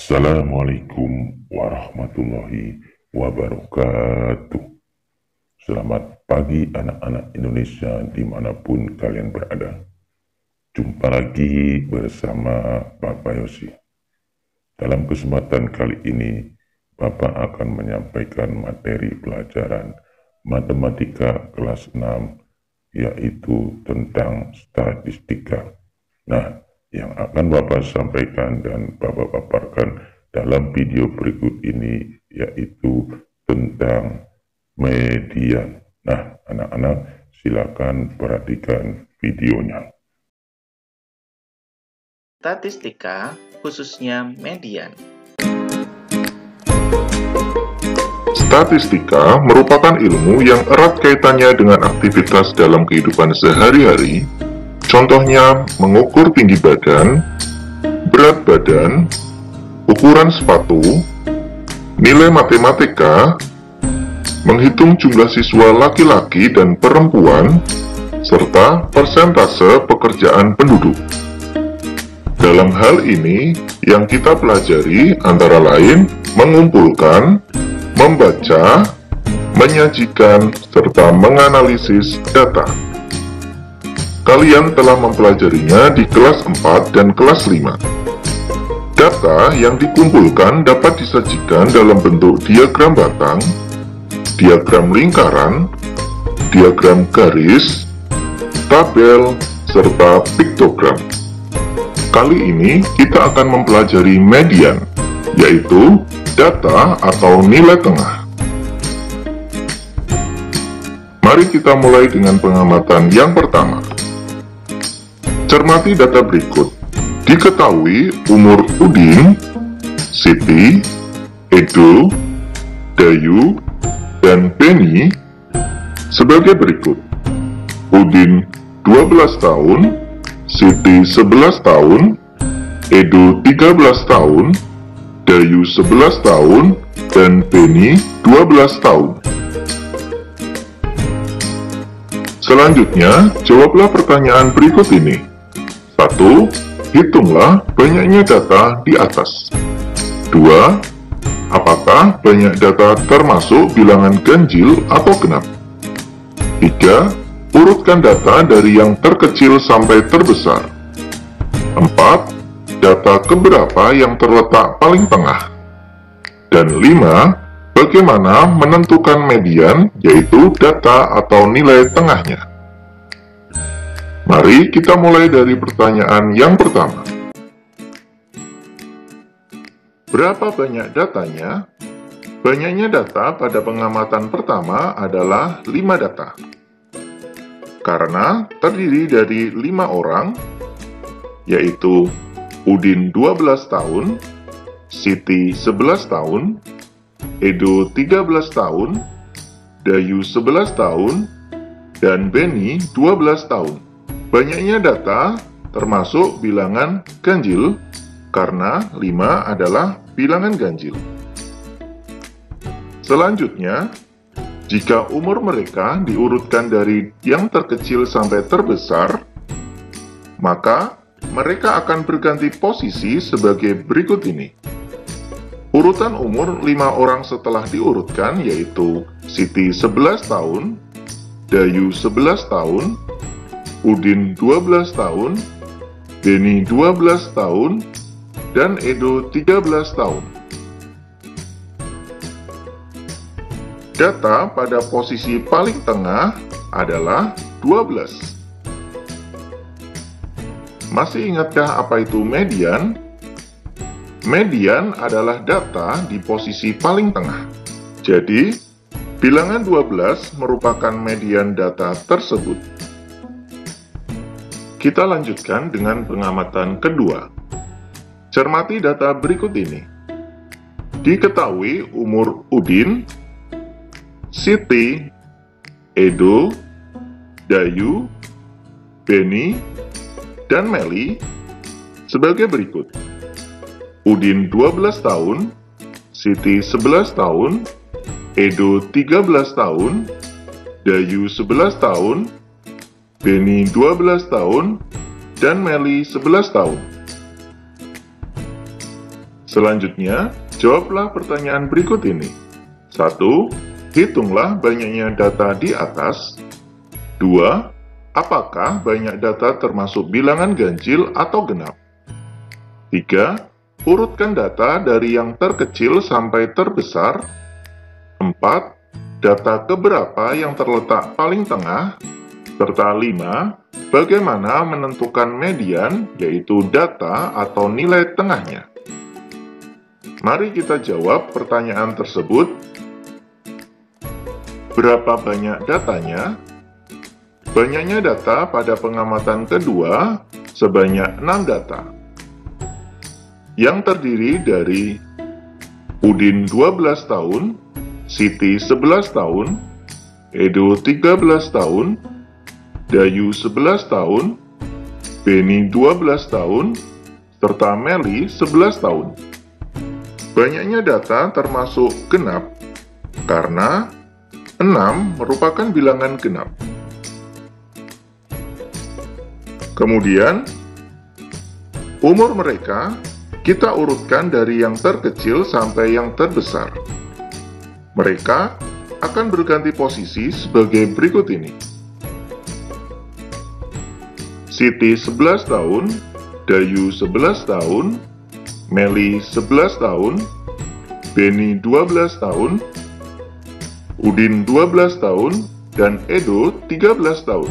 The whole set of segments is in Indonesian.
Assalamualaikum warahmatullahi wabarakatuh. Selamat pagi anak-anak Indonesia dimanapun kalian berada. Jumpa lagi bersama Bapak Yosi. Dalam kesempatan kali ini, Bapak akan menyampaikan materi pelajaran matematika kelas 6, yaitu tentang statistika. Nah, yang akan Bapak sampaikan dan Bapak paparkan dalam video berikut ini yaitu tentang median. Nah, anak-anak silakan perhatikan videonya. Statistika, khususnya median. Statistika merupakan ilmu yang erat kaitannya dengan aktivitas dalam kehidupan sehari-hari. Contohnya, mengukur tinggi badan, berat badan, ukuran sepatu, nilai matematika, menghitung jumlah siswa laki-laki dan perempuan, serta persentase pekerjaan penduduk. Dalam hal ini, yang kita pelajari antara lain mengumpulkan, membaca, menyajikan, serta menganalisis data. Kalian telah mempelajarinya di kelas 4 dan kelas 5. Data yang dikumpulkan dapat disajikan dalam bentuk diagram batang, diagram lingkaran, diagram garis, tabel, serta piktogram. Kali ini kita akan mempelajari median, yaitu data atau nilai tengah. Mari kita mulai dengan pengamatan yang pertama. Cermati data berikut. Diketahui umur Udin, Siti, Edo, Dayu, dan Beni sebagai berikut. Udin 12 tahun, Siti 11 tahun, Edo 13 tahun, Dayu 11 tahun, dan Beni 12 tahun. Selanjutnya, jawablah pertanyaan berikut ini. 1. Hitunglah banyaknya data di atas. 2. Apakah banyak data termasuk bilangan ganjil atau genap? 3. Urutkan data dari yang terkecil sampai terbesar. 4. Data keberapa yang terletak paling tengah? Dan 5. Bagaimana menentukan median, yaitu data atau nilai tengahnya? Mari kita mulai dari pertanyaan yang pertama. Berapa banyak datanya? Banyaknya data pada pengamatan pertama adalah 5 data. Karena terdiri dari 5 orang, yaitu Udin 12 tahun, Siti 11 tahun, Edo 13 tahun, Dayu 11 tahun, dan Beni 12 tahun. Banyaknya data termasuk bilangan ganjil karena 5 adalah bilangan ganjil. Selanjutnya, jika umur mereka diurutkan dari yang terkecil sampai terbesar, maka mereka akan berganti posisi sebagai berikut ini. Urutan umur 5 orang setelah diurutkan yaitu Siti 11 tahun, Dayu 11 tahun, Udin 12 tahun, Beni 12 tahun, dan Edo 13 tahun. Data pada posisi paling tengah adalah 12. Masih ingatkah apa itu median? Median adalah data di posisi paling tengah. Jadi, bilangan 12 merupakan median data tersebut. Kita lanjutkan dengan pengamatan kedua. Cermati data berikut ini. Diketahui umur Udin, Siti, Edo, Dayu, Beni, dan Meli sebagai berikut. Udin 12 tahun, Siti 11 tahun, Edo 13 tahun, Dayu 11 tahun, Beni 12 tahun, dan Meli 11 tahun. Selanjutnya, jawablah pertanyaan berikut ini. 1. Hitunglah banyaknya data di atas. 2. Apakah banyak data termasuk bilangan ganjil atau genap? 3. Urutkan data dari yang terkecil sampai terbesar. 4. Data keberapa yang terletak paling tengah? Serta 5. Bagaimana menentukan median, yaitu data atau nilai tengahnya? Mari kita jawab pertanyaan tersebut. Berapa banyak datanya? Banyaknya data pada pengamatan kedua sebanyak 6 data, yang terdiri dari Udin 12 tahun, Siti 11 tahun, Edo 13 tahun, Dayu 11 tahun, Beni 12 tahun, serta Meli 11 tahun. Banyaknya data termasuk genap, karena 6 merupakan bilangan genap. Kemudian, umur mereka kita urutkan dari yang terkecil sampai yang terbesar. Mereka akan berganti posisi sebagai berikut ini. Siti 11 tahun, Dayu 11 tahun, Meli 11 tahun, Beni 12 tahun, Udin 12 tahun, dan Edo 13 tahun.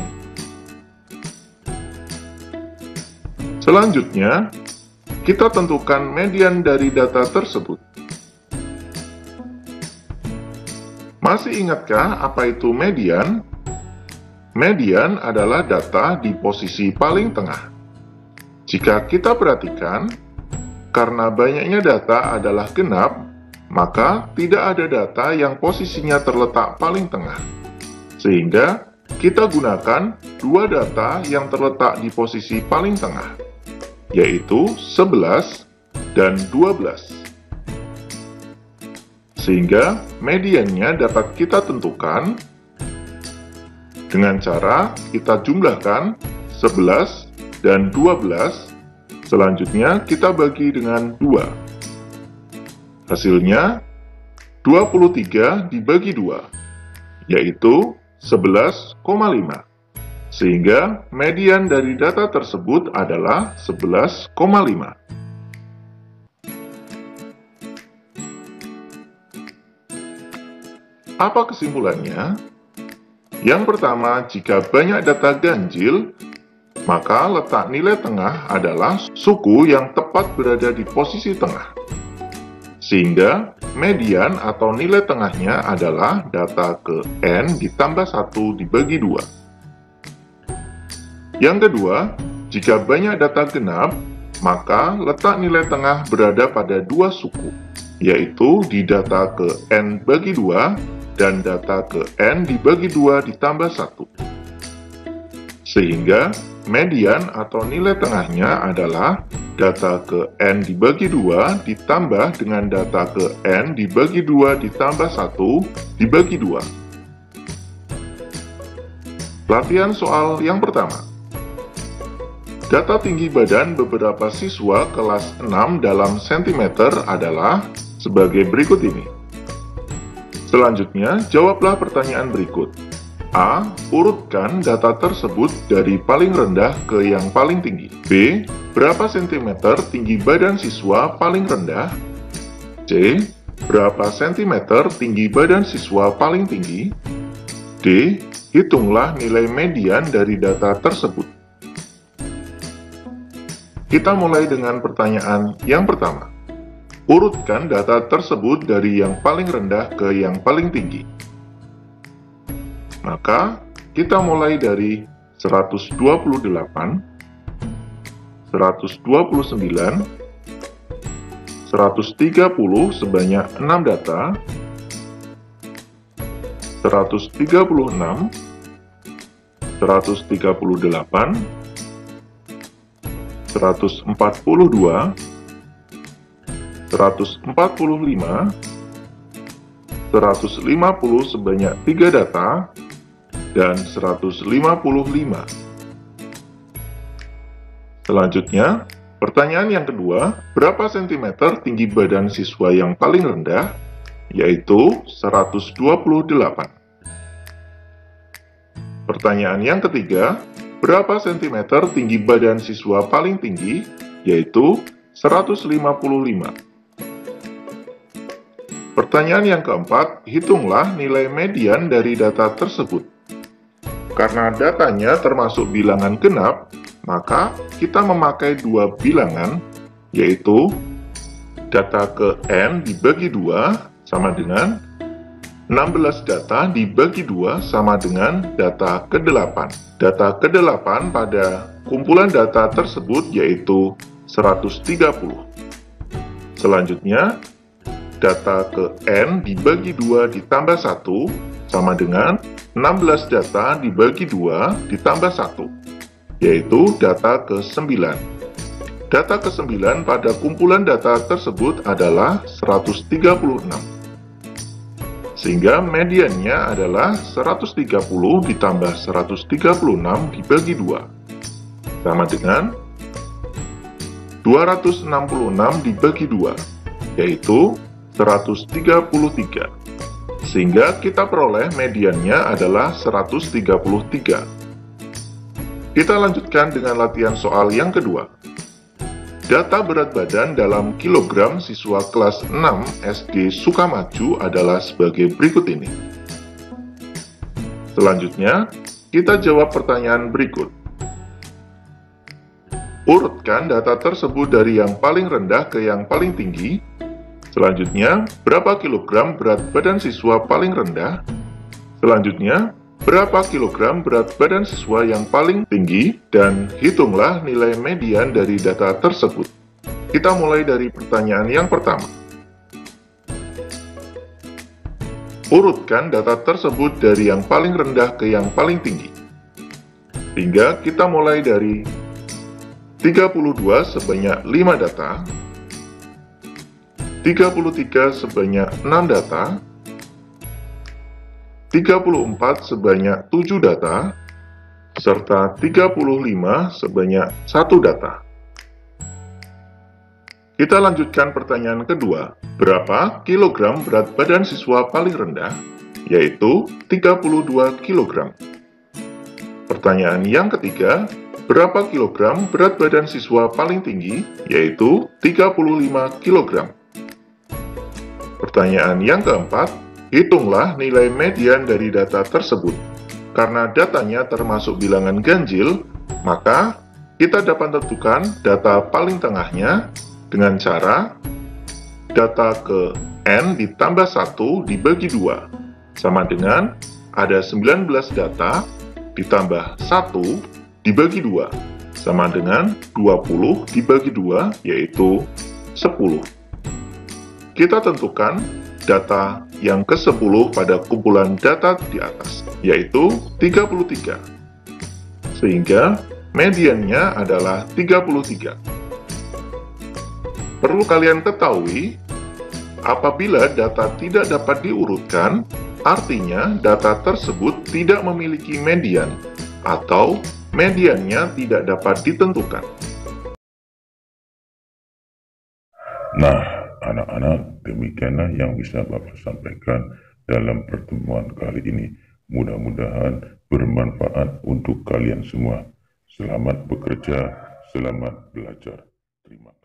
Selanjutnya, kita tentukan median dari data tersebut. Masih ingatkah apa itu median? Median adalah data di posisi paling tengah. Jika kita perhatikan, karena banyaknya data adalah genap, maka tidak ada data yang posisinya terletak paling tengah. Sehingga kita gunakan dua data yang terletak di posisi paling tengah, yaitu 11 dan 12. Sehingga mediannya dapat kita tentukan dengan cara kita jumlahkan 11 dan 12. Selanjutnya kita bagi dengan 2. Hasilnya 23 dibagi 2, yaitu 11,5. Sehingga median dari data tersebut adalah 11,5. Apa kesimpulannya? Yang pertama, jika banyak data ganjil, maka letak nilai tengah adalah suku yang tepat berada di posisi tengah. Sehingga median atau nilai tengahnya adalah data ke N ditambah 1 dibagi 2. Yang kedua, jika banyak data genap, maka letak nilai tengah berada pada dua suku, yaitu di data ke N bagi 2 dan data ke N dibagi 2 ditambah 1. Sehingga median atau nilai tengahnya adalah data ke N dibagi 2 ditambah dengan data ke N dibagi 2 ditambah 1 dibagi 2. Latihan soal yang pertama. Data tinggi badan beberapa siswa kelas 6 dalam sentimeter adalah sebagai berikut ini. Selanjutnya, jawablah pertanyaan berikut. A. Urutkan data tersebut dari paling rendah ke yang paling tinggi. B. Berapa sentimeter tinggi badan siswa paling rendah? C. Berapa sentimeter tinggi badan siswa paling tinggi? D. Hitunglah nilai median dari data tersebut. Kita mulai dengan pertanyaan yang pertama. Urutkan data tersebut dari yang paling rendah ke yang paling tinggi. Maka, kita mulai dari 128, 129, 130 sebanyak 6 data, 136, 138, 142, 145, 150 sebanyak 3 data, dan 155. Selanjutnya, Pertanyaan yang kedua, berapa sentimeter tinggi badan siswa yang paling rendah? Yaitu 128. Pertanyaan yang ketiga, berapa sentimeter tinggi badan siswa paling tinggi? Yaitu 155. Pertanyaan yang keempat, hitunglah nilai median dari data tersebut. Karena datanya termasuk bilangan genap, maka kita memakai dua bilangan, yaitu data ke N dibagi 2 sama dengan 16 data dibagi 2 sama dengan data ke-8. Data ke-8 pada kumpulan data tersebut yaitu 130. Selanjutnya, data ke N dibagi 2 ditambah 1 sama dengan 16 data dibagi 2 ditambah 1, yaitu data ke-9. Data ke-9 pada kumpulan data tersebut adalah 136. Sehingga mediannya adalah 130 ditambah 136 dibagi 2. Sama dengan 266 dibagi 2, yaitu 133. Sehingga kita peroleh mediannya adalah 133. Kita lanjutkan dengan latihan soal yang kedua. Data berat badan dalam kilogram siswa kelas 6 SD Sukamaju adalah sebagai berikut ini. Selanjutnya, kita jawab pertanyaan berikut. Urutkan data tersebut dari yang paling rendah ke yang paling tinggi. Selanjutnya, berapa kilogram berat badan siswa paling rendah? Selanjutnya, berapa kilogram berat badan siswa yang paling tinggi, dan hitunglah nilai median dari data tersebut. Kita mulai dari pertanyaan yang pertama. Urutkan data tersebut dari yang paling rendah ke yang paling tinggi. Sehingga kita mulai dari 32 sebanyak 5 data, 33 sebanyak 6 data, 34 sebanyak 7 data, serta 35 sebanyak 1 data. Kita lanjutkan pertanyaan kedua, berapa kilogram berat badan siswa paling rendah? Yaitu 32 kilogram. Pertanyaan yang ketiga, berapa kilogram berat badan siswa paling tinggi? Yaitu 35 kilogram. Pertanyaan yang keempat, hitunglah nilai median dari data tersebut. Karena datanya termasuk bilangan ganjil, maka kita dapat tentukan data paling tengahnya dengan cara data ke N ditambah 1 dibagi 2, sama dengan ada 19 data ditambah 1 dibagi 2, sama dengan 20 dibagi 2, yaitu 10. Kita tentukan data yang ke-10 pada kumpulan data di atas, yaitu 33. Sehingga mediannya adalah 33. Perlu kalian ketahui, apabila data tidak dapat diurutkan, artinya data tersebut tidak memiliki median, atau mediannya tidak dapat ditentukan. Nah, anak-anak, demikianlah yang bisa Bapak sampaikan dalam pertemuan kali ini. Mudah-mudahan bermanfaat untuk kalian semua. Selamat bekerja, selamat belajar. Terima kasih.